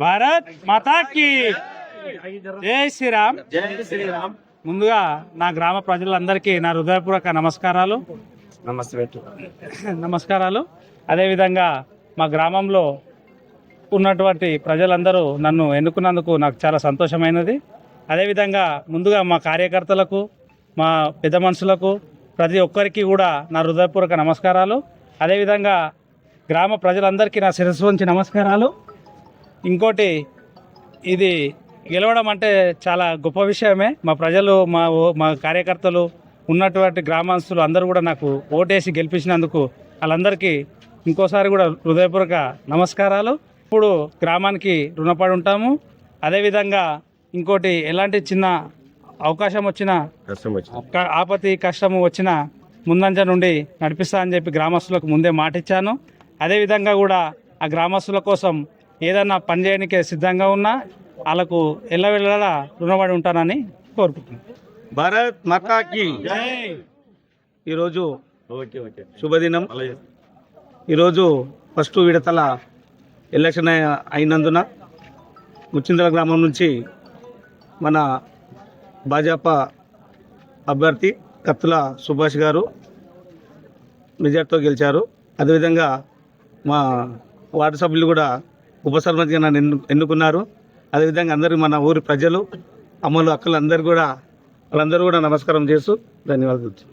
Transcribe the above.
భారత్ మాతాకి జై శ్రీరామ్. జై శ్రీరామ్. ముందుగా నా గ్రామ ప్రజలందరికీ నా హృదయపూర్వక నమస్కారాలు. నమస్కారాలు. అదేవిధంగా మా గ్రామంలో ఉన్నటువంటి ప్రజలందరూ నన్ను ఎన్నుకున్నందుకు నాకు చాలా సంతోషమైనది. అదేవిధంగా ముందుగా మా కార్యకర్తలకు, మా పెద్ద మనుషులకు, ప్రతి ఒక్కరికి కూడా నా హృదయపూర్వక నమస్కారాలు. అదేవిధంగా గ్రామ ప్రజలందరికీ నా శిరస్సు వంచి నమస్కారాలు. ఇంకోటి, ఇది గెలవడం అంటే చాలా గొప్ప విషయమే. మా ప్రజలు, మా కార్యకర్తలు, ఉన్నటువంటి గ్రామస్తులు అందరూ కూడా నాకు ఓటేసి గెలిపించినందుకు వాళ్ళందరికీ ఇంకోసారి కూడా హృదయపూర్వక నమస్కారాలు. ఇప్పుడు గ్రామానికి రుణపడి ఉంటాము. అదేవిధంగా ఇంకోటి, ఎలాంటి చిన్న అవకాశం వచ్చినా, ఆపత్తి కష్టము వచ్చినా ముందంజ నుండి నడిపిస్తా అని చెప్పి గ్రామస్తులకు ముందే మాటిచ్చాను. అదేవిధంగా కూడా ఆ గ్రామస్తుల కోసం ఏదన్నా పని చేయడానికే సిద్ధంగా ఉన్నా వాళ్ళకు ఎల్లవెల్లలా రుణపడి ఉంటానని కోరుకుంటున్నాను. భారత్ మాతాకి ఈరోజు శుభదినం. ఈరోజు ఫస్ట్ విడతల ఎలక్షన్ అయినందున ముచ్చింతల గ్రామం నుంచి మన భాజపా అభ్యర్థి కత్తుల సుభాష్ గారు మెజార్టీతో గెలిచారు. అదేవిధంగా మా వార్డు సభ్యులు కూడా ఉప సర్పంచ్గా నన్ను ఎన్నుకున్నారు. అదేవిధంగా అందరూ మన ఊరి ప్రజలు, అమ్మలు, అక్కలు వాళ్ళందరూ కూడా నమస్కారం చేస్తూ ధన్యవాదాలు.